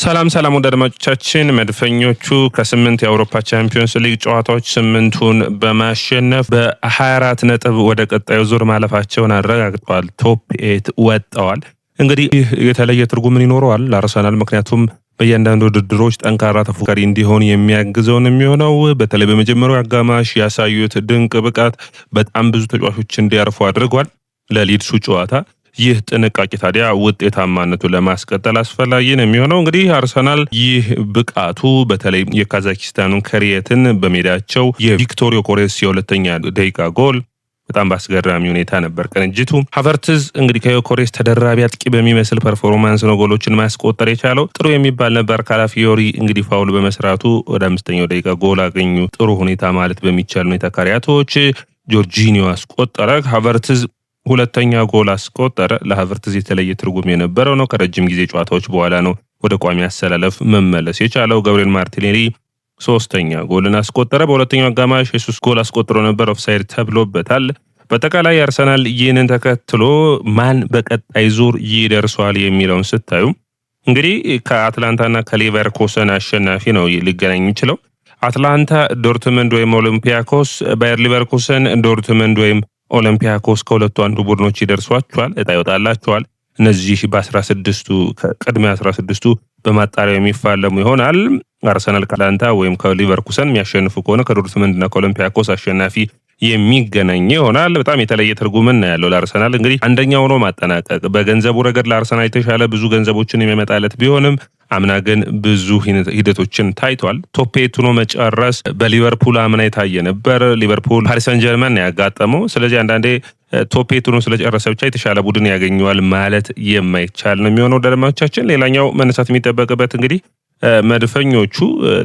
ሰላም ወደ አድማጮቻችን መድፈኞቹ ከ8 የአውሮፓ ቻምፒዮንስ ሊግ ጨዋታዎች 8ቱን በማሸነፍ በ24 ነጥብ ወደ ቀጣዩ ዙር ማለፋቸውን አረጋግጠዋል። ቶፕ 8 ወጥተዋል። እንግዲህ የተለየ ትርጉም ይኖረዋል ለአርሰናል፣ ምክንያቱም በእያንዳንዱ ውድድሮች ጠንካራ ተፎካካሪ እንዲሆን የሚያግዘው ነው የሚሆነው። በተለይ በመጀመሪያው አጋማሽ ያሳዩት ድንቅ ብቃት በጣም ብዙ ተጫዋቾች እንዲያርፉ አድርጓል ለሊድሱ ጨዋታ። ይህ ጥንቃቄ ታዲያ ውጤታማነቱ ለማስቀጠል አስፈላጊ ነው የሚሆነው። እንግዲህ አርሰናል ይህ ብቃቱ በተለይ የካዛኪስታኑን ከሪየትን በሜዳቸው የቪክቶር ዮኬሬስ የሁለተኛ ደቂቃ ጎል በጣም በአስገራሚ ሁኔታ ነበር ቅንጅቱ። ሃቨርትዝ እንግዲህ ከዮኬሬስ ተደራቢ አጥቂ በሚመስል ፐርፎርማንስ ነው ጎሎችን ማስቆጠር የቻለው። ጥሩ የሚባል ነበር። ካላፊዮሪ እንግዲህ ፋውል በመስራቱ ወደ 5ኛው ደቂቃ ጎል አገኙ። ጥሩ ሁኔታ ማለት በሚቻል ሁኔታ ካሪያቶች ጆርጂኒዮ አስቆጠረ። ሃቨርትዝ ሁለተኛ ጎል አስቆጠረ። ለሃቨርትዝ የተለየ ትርጉም የነበረው ነው። ከረጅም ጊዜ ጨዋታዎች በኋላ ነው ወደ ቋሚ አሰላለፍ መመለስ የቻለው። ገብርኤል ማርቲኔሊ ሶስተኛ ጎልን አስቆጠረ። በሁለተኛው አጋማሽ የሱስ ጎል አስቆጥሮ ነበር፣ ኦፍሳይድ ተብሎበታል። በአጠቃላይ አርሰናል ይህንን ተከትሎ ማን በቀጣይ ዙር ይደርሷል የሚለውን ስታዩ እንግዲህ ከአትላንታና ከሊቨርኩሰን አሸናፊ ነው ሊገናኝ የሚችለው። አትላንታ ዶርትመንድ ወይም ኦሎምፒያኮስ፣ ባየር ሊቨርኩሰን ዶርትመንድ ወይም ኦሎምፒያኮስ ከሁለቱ አንዱ ቡድኖች ይደርሷቸዋል፣ እጣ ይወጣላቸዋል። እነዚህ በ16ቱ ቅድሚያ 16ቱ በማጣሪያው የሚፋለሙ ይሆናል። አርሰናል ከአትላንታ ወይም ከሊቨርኩሰን የሚያሸንፉ ከሆነ ከዶርትመንድና ከኦሎምፒያኮስ አሸናፊ የሚገናኝ ይሆናል። በጣም የተለየ ትርጉም ያለው ለአርሰናል እንግዲህ አንደኛ ሆኖ ማጠናቀቅ በገንዘቡ ረገድ ለአርሰናል የተሻለ ብዙ ገንዘቦችን የሚያመጣለት ቢሆንም አምና ግን ብዙ ሂደቶችን ታይቷል። ቶፕ 8 ሆኖ መጨረስ በሊቨርፑል አምና የታየ ነበር። ሊቨርፑል ፓሪስ ሰን ጀርመን ያጋጠመው። ስለዚህ አንዳንዴ ቶፕ 8 ሆኖ ስለጨረሰ ብቻ የተሻለ ቡድን ያገኘዋል ማለት የማይቻል ነው የሚሆነው። ደረማዎቻችን ሌላኛው መነሳት የሚጠበቅበት እንግዲህ መድፈኞቹ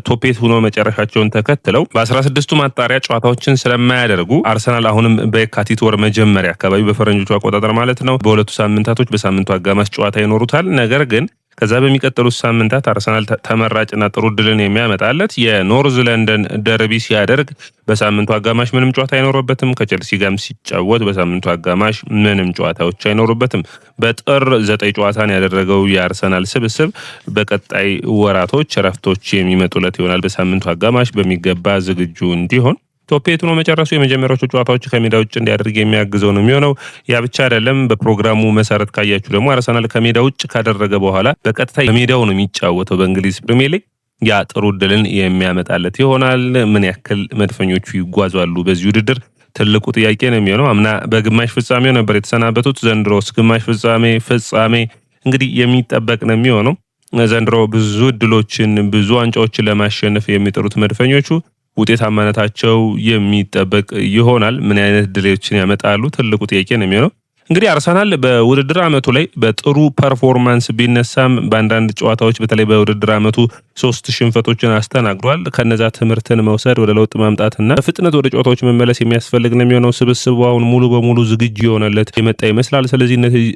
ቶፕ 8 ሆኖ መጨረሻቸውን ተከትለው በ16ቱ ማጣሪያ ጨዋታዎችን ስለማያደርጉ አርሰናል አሁንም በየካቲት ወር መጀመሪያ አካባቢ በፈረንጆቹ አቆጣጠር ማለት ነው በሁለቱ ሳምንታቶች በሳምንቱ አጋማሽ ጨዋታ ይኖሩታል። ነገር ግን ከዛ በሚቀጥሉት ሳምንታት አርሰናል ተመራጭና ጥሩ ድልን የሚያመጣለት የኖርዝ ለንደን ደርቢ ሲያደርግ በሳምንቱ አጋማሽ ምንም ጨዋታ አይኖርበትም። ከቼልሲ ጋርም ሲጫወት በሳምንቱ አጋማሽ ምንም ጨዋታዎች አይኖሩበትም። በጥር 9 ጨዋታን ያደረገው የአርሰናል ስብስብ በቀጣይ ወራቶች እረፍቶች የሚመጡለት ይሆናል። በሳምንቱ አጋማሽ በሚገባ ዝግጁ እንዲሆን ቶፕ 8 ሆኖ መጨረሱ የመጀመሪያዎቹ ጨዋታዎች ከሜዳ ውጭ እንዲያደርግ የሚያግዘው ነው የሚሆነው። ያ ብቻ አይደለም። በፕሮግራሙ መሰረት ካያችሁ ደግሞ አርሰናል ከሜዳ ውጭ ካደረገ በኋላ በቀጥታ በሜዳው ነው የሚጫወተው በእንግሊዝ ፕሪሚየር ሊግ። ያ ጥሩ ድልን የሚያመጣለት ይሆናል። ምን ያክል መድፈኞቹ ይጓዛሉ በዚህ ውድድር ትልቁ ጥያቄ ነው የሚሆነው። አምና በግማሽ ፍጻሜው ነበር የተሰናበቱት። ዘንድሮስ ግማሽ ፍጻሜ እንግዲህ የሚጠበቅ ነው የሚሆነው። ዘንድሮ ብዙ ድሎችን ብዙ ዋንጫዎችን ለማሸነፍ የሚጥሩት መድፈኞቹ ውጤታማነታቸው የሚጠበቅ ይሆናል። ምን አይነት ድሎችን ያመጣሉ ትልቁ ጥያቄ ነው የሚሆነው። እንግዲህ አርሰናል በውድድር አመቱ ላይ በጥሩ ፐርፎርማንስ ቢነሳም በአንዳንድ ጨዋታዎች በተለይ በውድድር አመቱ 3 ሽንፈቶችን አስተናግዷል። ከነዛ ትምህርትን መውሰድ ወደ ለውጥ ማምጣትና በፍጥነት ወደ ጨዋታዎች መመለስ የሚያስፈልግ ነው የሚሆነው። ስብስቡ አሁን ሙሉ በሙሉ ዝግጁ የሆነለት የመጣ ይመስላል። ስለዚህ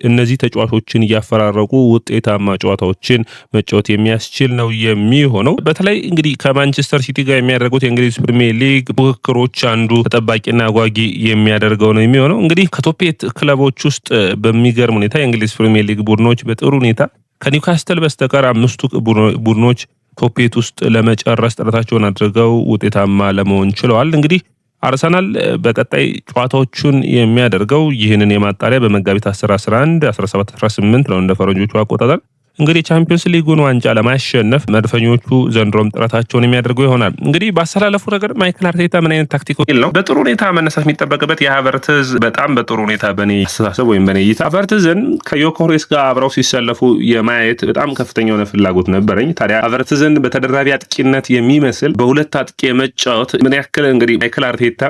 እነዚህ ተጫዋቾችን እያፈራረቁ ውጤታማ ጨዋታዎችን መጫወት የሚያስችል ነው የሚሆነው። በተለይ እንግዲህ ከማንቸስተር ሲቲ ጋር የሚያደርጉት የእንግሊዝ ፕሪሚየር ሊግ ፉክክሮች አንዱ ተጠባቂና አጓጊ የሚያደርገው ነው የሚሆነው። እንግዲህ ከቶፕ 8 ክለቦች ውስጥ በሚገርም ሁኔታ የእንግሊዝ ፕሪሚየር ሊግ ቡድኖች በጥሩ ሁኔታ ከኒውካስትል በስተቀር 5ቱ ቡድኖች ቶፕ 8 ውስጥ ለመጨረስ ጥረታቸውን አድርገው ውጤታማ ለመሆን ችለዋል። እንግዲህ አርሰናል በቀጣይ ጨዋታዎቹን የሚያደርገው ይህንን የማጣሪያ በመጋቢት 10፣ 11፣ 17፣ 18 ነው እንደ ፈረንጆቹ አቆጣጠር። እንግዲህ ቻምፒዮንስ ሊጉን ዋንጫ ለማሸነፍ መድፈኞቹ ዘንድሮም ጥረታቸውን የሚያደርጉ ይሆናል። እንግዲህ ባሰላለፉ ነገር ማይክል አርቴታ ምን አይነት ታክቲክ ነው በጥሩ ሁኔታ መነሳት የሚጠበቅበት የሃቨርትዝ በጣም በጥሩ ሁኔታ በኔ አስተሳሰብ ወይም በኔ እይታ ሃቨርትዝን ከዮኬሬስ ጋር አብረው ሲሰለፉ የማየት በጣም ከፍተኛ የሆነ ፍላጎት ነበረኝ። ታዲያ ሃቨርትዝን በተደራቢ አጥቂነት የሚመስል በሁለት አጥቂ መጫወት ምን ያክል እንግዲህ ማይክል አርቴታ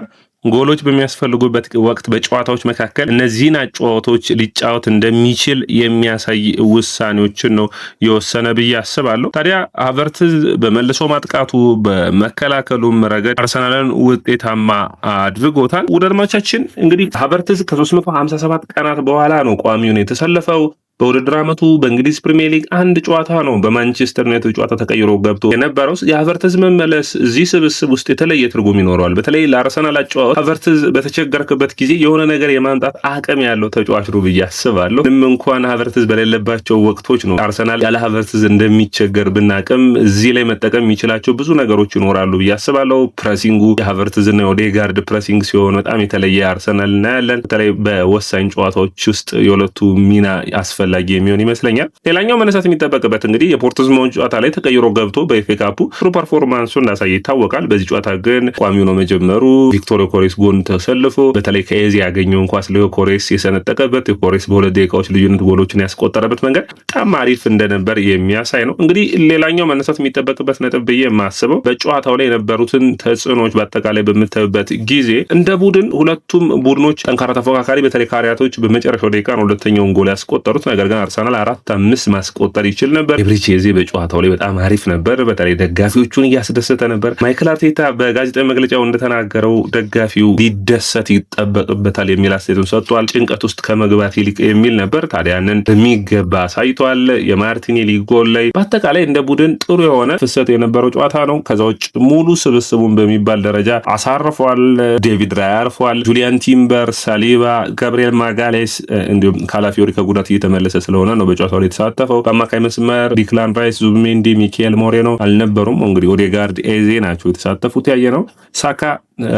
ጎሎች በሚያስፈልጉበት ወቅት በጨዋታዎች መካከል እነዚህን ጨዋታዎች ሊጫወት እንደሚችል የሚያሳይ ውሳኔዎችን ነው የወሰነ ብዬ አስባለሁ። ታዲያ ሃቨርትዝ በመልሶ ማጥቃቱ በመከላከሉም ረገድ አርሰናልን ውጤታማ አድርጎታል። ውድ አድማጮቻችን እንግዲህ ሃቨርትዝ ከ357 ቀናት በኋላ ነው ቋሚውን የተሰለፈው። በውድድር ዓመቱ በእንግሊዝ ፕሪሚየር ሊግ አንድ ጨዋታ ነው በማንቸስተር ዩናይትድ ጨዋታ ተቀይሮ ገብቶ የነበረው። የሀቨርትዝ መመለስ እዚህ ስብስብ ውስጥ የተለየ ትርጉም ይኖረዋል። በተለይ ለአርሰናል አጨዋወት ሀቨርትዝ በተቸገረበት ጊዜ የሆነ ነገር የማምጣት አቅም ያለው ተጫዋች ነው ብዬ አስባለሁ። ምንም እንኳን ሀቨርትዝ በሌለባቸው ወቅቶች ነው አርሰናል ያለ ሀቨርትዝ እንደሚቸገር ብናቅም እዚህ ላይ መጠቀም የሚችላቸው ብዙ ነገሮች ይኖራሉ ብዬ አስባለሁ። ፕሬሲንጉ የሀቨርትዝ እና የኦዴጋርድ ፕሬሲንግ ሲሆን በጣም የተለየ አርሰናል እናያለን። በተለይ በወሳኝ ጨዋታዎች ውስጥ የሁለቱ ሚና አስፈላጊ የሚሆን ይመስለኛል። ሌላኛው መነሳት የሚጠበቅበት እንግዲህ የፖርትስማውዝ ጨዋታ ላይ ተቀይሮ ገብቶ በኤፍኤ ካፑ ጥሩ ፐርፎርማንሱ እንዳሳየ ይታወቃል። በዚህ ጨዋታ ግን ቋሚ ሆኖ መጀመሩ ቪክቶር ኮሬስ ጎን ተሰልፎ በተለይ ከኤዜ ያገኘውን ኳስ ለኮሬስ የሰነጠቀበት የኮሬስ በሁለት ደቂቃዎች ልዩነት ጎሎችን ያስቆጠረበት መንገድ በጣም አሪፍ እንደነበር የሚያሳይ ነው። እንግዲህ ሌላኛው መነሳት የሚጠበቅበት ነጥብ ብዬ የማስበው በጨዋታው ላይ የነበሩትን ተጽዕኖዎች በአጠቃላይ በምታዩበት ጊዜ እንደ ቡድን ሁለቱም ቡድኖች ጠንካራ ተፎካካሪ በተለይ ካሪያቶች በመጨረሻው ደቂቃ ነው ሁለተኛውን ጎል ያስቆጠሩት። ነገር ግን አርሰናል 4-5 ማስቆጠር ይችል ነበር። ኤብሪቺ ኤዜ በጨዋታው ላይ በጣም አሪፍ ነበር። በተለይ ደጋፊዎቹን እያስደሰተ ነበር። ማይክል አርቴታ በጋዜጣዊ መግለጫው እንደተናገረው ደጋፊው ሊደሰት ይጠበቅበታል የሚል አስተያየቱን ሰጥቷል። ጭንቀት ውስጥ ከመግባት ይልቅ የሚል ነበር። ታዲያ ያንን በሚገባ አሳይቷል። የማርቲኔሊ ጎል ላይ በአጠቃላይ እንደ ቡድን ጥሩ የሆነ ፍሰት የነበረው ጨዋታ ነው። ከዛ ውጭ ሙሉ ስብስቡን በሚባል ደረጃ አሳርፏል። ዴቪድ ራያ አርፏል። ጁሊያን ቲምበር፣ ሳሊባ፣ ጋብሪኤል ማጋሌስ እንዲሁም ካላፊዮሪ ከጉዳት እየተመለሰ ስለሆነ ነው በጨዋታው ላይ የተሳተፈው። በአማካይ መስመር ዲክላን ራይስ፣ ዙቢሜንዲ፣ ሚኬል ሞሬኖ አልነበሩም። እንግዲህ ኦዴጋርድ፣ ኤዜ ናቸው የተሳተፉት ያየ ነው። ሳካ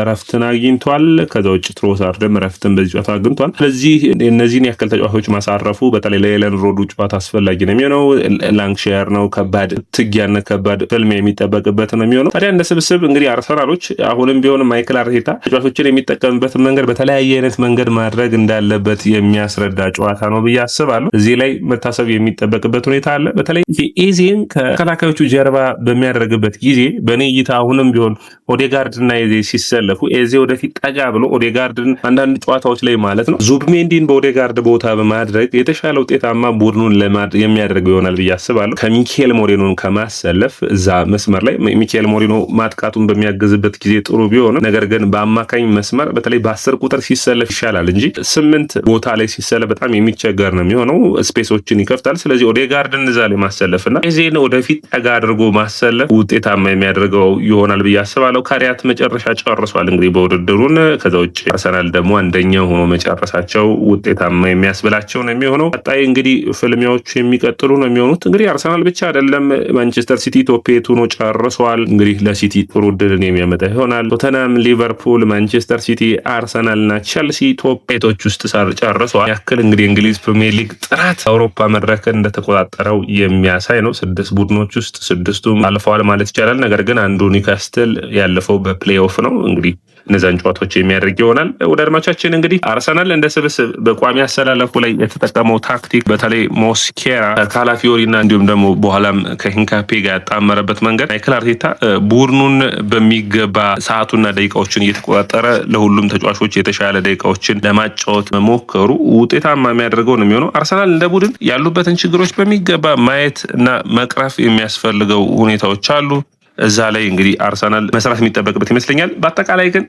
ረፍትን አግኝቷል። ከዛ ውጭ ትሮሳርድም ረፍትን በዚህ ጨዋታ አግኝቷል። ስለዚህ እነዚህን ያክል ተጫዋቾች ማሳረፉ በተለይ ለኤለን ሮዱ ጨዋታ አስፈላጊ ነው የሚሆነው። ላንክሻየር ነው ከባድ ትጊያነት ከባድ ፍልሚያ የሚጠበቅበት ነው የሚሆነው። ታዲያ እንደ ስብስብ እንግዲህ አርሰናሎች አሁንም ቢሆን ማይክል አርቴታ ተጫዋቾችን የሚጠቀምበትን መንገድ በተለያየ አይነት መንገድ ማድረግ እንዳለበት የሚያስረዳ ጨዋታ ነው ብዬ አስባለሁ። እዚህ ላይ መታሰብ የሚጠበቅበት ሁኔታ አለ። በተለይ ኤዜን ከተከላካዮቹ ጀርባ በሚያደርግበት ጊዜ በእኔ እይታ አሁንም ቢሆን ኦዴጋርድ እና ኤዜ ሲሰለፉ ኤዜ ወደፊት ጠጋ ብሎ ኦዴጋርድን አንዳንድ ጨዋታዎች ላይ ማለት ነው ዙቢሜንዲን በኦዴጋርድ ቦታ በማድረግ የተሻለ ውጤታማ ቡድኑን የሚያደርገው ይሆናል ብዬ አስባለሁ። ከሚኬል ሞሬኖን ከማሰለፍ እዛ መስመር ላይ ሚኬል ሞሬኖ ማጥቃቱን በሚያገዝበት ጊዜ ጥሩ ቢሆንም ነገር ግን በአማካኝ መስመር በተለይ በ10 ቁጥር ሲሰለፍ ይሻላል እንጂ 8 ቦታ ላይ ሲሰለፍ በጣም የሚቸገር ነው የሚሆነው። ስፔሶችን ይከፍታል። ስለዚህ ኦዴጋርድን እዛ ላይ ማሰለፍና ኤዜን ወደፊት ጠጋ አድርጎ ማሰለፍ ውጤታማ የሚያደርገው ይሆናል ብዬ አስባለሁ። ካሪያት መጨረሻ ጨርሷል እንግዲህ በውድድሩን። ከዛ ውጭ አርሰናል ደግሞ አንደኛው ሆኖ መጨረሳቸው ውጤታማ የሚያስብላቸው ነው የሚሆነው። ቀጣይ እንግዲህ ፍልሚያዎቹ የሚቀጥሉ ነው የሚሆኑት። እንግዲህ አርሰናል ብቻ አይደለም፣ ማንቸስተር ሲቲ ቶፕ 8 ሆኖ ጨርሷል። እንግዲህ ለሲቲ ጥሩ ድልን የሚያመጣ ይሆናል። ቶተናም፣ ሊቨርፑል፣ ማንቸስተር ሲቲ፣ አርሰናል እና ቸልሲ ቶፕ 8 ውስጥ ጨርሷል። ያክል እንግዲህ እንግሊዝ ፕሪሚየር ሊግ ጥራት አውሮፓ መድረክን እንደተቆጣጠረው የሚያሳይ ነው። 6 ቡድኖች ውስጥ 6ቱም አልፈዋል ማለት ይቻላል። ነገር ግን አንዱ ኒውካስትል ያለፈው በፕሌይኦፍ ነው። እንግዲህ እነዛን ጨዋታዎች የሚያደርግ ይሆናል። ወደ አድማቻችን እንግዲህ አርሰናል እንደ ስብስብ በቋሚ አሰላለፉ ላይ የተጠቀመው ታክቲክ በተለይ ሞስኬራ ካላፊዮሪ እና እንዲሁም ደግሞ በኋላም ከሂንካፔ ጋር ያጣመረበት መንገድ ማይክል አርቴታ ቡድኑን በሚገባ ሰዓቱና ደቂቃዎችን እየተቆጣጠረ ለሁሉም ተጫዋቾች የተሻለ ደቂቃዎችን ለማጫወት መሞከሩ ውጤታማ የሚያደርገው ነው የሚሆነው። አርሰናል እንደ ቡድን ያሉበትን ችግሮች በሚገባ ማየት እና መቅረፍ የሚያስፈልገው ሁኔታዎች አሉ። እዛ ላይ እንግዲህ አርሰናል መስራት የሚጠበቅበት ይመስለኛል። በአጠቃላይ ግን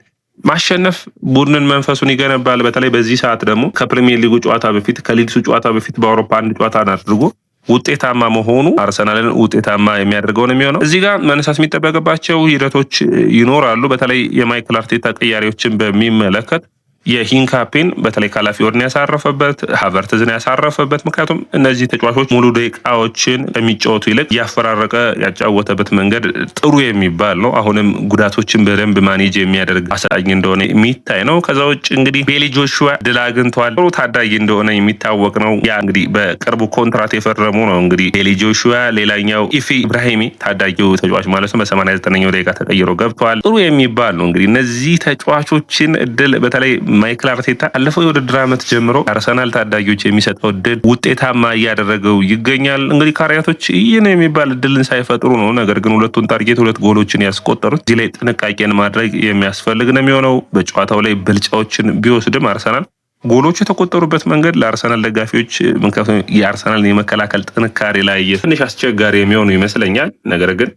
ማሸነፍ ቡድንን መንፈሱን ይገነባል። በተለይ በዚህ ሰዓት ደግሞ ከፕሪሚየር ሊጉ ጨዋታ በፊት ከሊድሱ ጨዋታ በፊት በአውሮፓ አንድ ጨዋታ አድርጎ ውጤታማ መሆኑ አርሰናልን ውጤታማ የሚያደርገው ነው የሚሆነው። እዚህ ጋር መነሳት የሚጠበቅባቸው ሂደቶች ይኖራሉ። በተለይ የማይክል አርቴታ ቅያሬዎችን በሚመለከት የሂንካፔን በተለይ ካላፊዮሪን ያሳረፈበት ሃቨርትዝን ያሳረፈበት ምክንያቱም እነዚህ ተጫዋቾች ሙሉ ደቂቃዎችን ከሚጫወቱ ይልቅ ያፈራረቀ ያጫወተበት መንገድ ጥሩ የሚባል ነው። አሁንም ጉዳቶችን በደንብ ማኔጅ የሚያደርግ አሰልጣኝ እንደሆነ የሚታይ ነው። ከዛ ውጭ እንግዲህ ቤሊ ጆሹዋ ድል አግኝተዋል። ጥሩ ታዳጊ እንደሆነ የሚታወቅ ነው። ያ እንግዲህ በቅርቡ ኮንትራት የፈረሙ ነው። እንግዲህ ቤሊ ጆሹዋ፣ ሌላኛው ኢፊ ኢብራሂሚ ታዳጊው ተጫዋች ማለት ነው በ89ኛው ደቂቃ ተቀይሮ ገብተዋል። ጥሩ የሚባል ነው። እንግዲህ እነዚህ ተጫዋቾችን እድል በተለይ ማይክል አርቴታ አለፈው የውድድር ዓመት ጀምሮ አርሰናል ታዳጊዎች የሚሰጠው እድል ውጤታማ እያደረገው ይገኛል። እንግዲህ ካሪያቶች ይህን የሚባል እድልን ሳይፈጥሩ ነው። ነገር ግን ሁለቱን ታርጌት 2 ጎሎችን ያስቆጠሩት። እዚህ ላይ ጥንቃቄን ማድረግ የሚያስፈልግ ነው የሚሆነው። በጨዋታው ላይ ብልጫዎችን ቢወስድም አርሰናል ጎሎቹ የተቆጠሩበት መንገድ ለአርሰናል ደጋፊዎች ምክንያቱም የአርሰናል የመከላከል ጥንካሬ ላይ ትንሽ አስቸጋሪ የሚሆኑ ይመስለኛል። ነገር ግን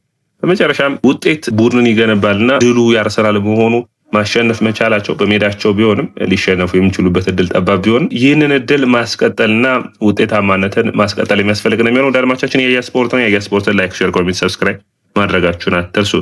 በመጨረሻም ውጤት ቡድንን ይገነባልና ድሉ የአርሰናል መሆኑ ማሸነፍ መቻላቸው በሜዳቸው ቢሆንም ሊሸነፉ የሚችሉበት እድል ጠባብ ቢሆንም ይህንን እድል ማስቀጠልና ውጤታማነትን ማስቀጠል የሚያስፈልግ ነው የሚሆነው። ወደ አድማቻችን የያ ስፖርት ነው። የያ ስፖርትን ላይክ፣ ሼር፣ ኮሜንት፣ ሰብስክራይብ ማድረጋችሁን አትርሱ።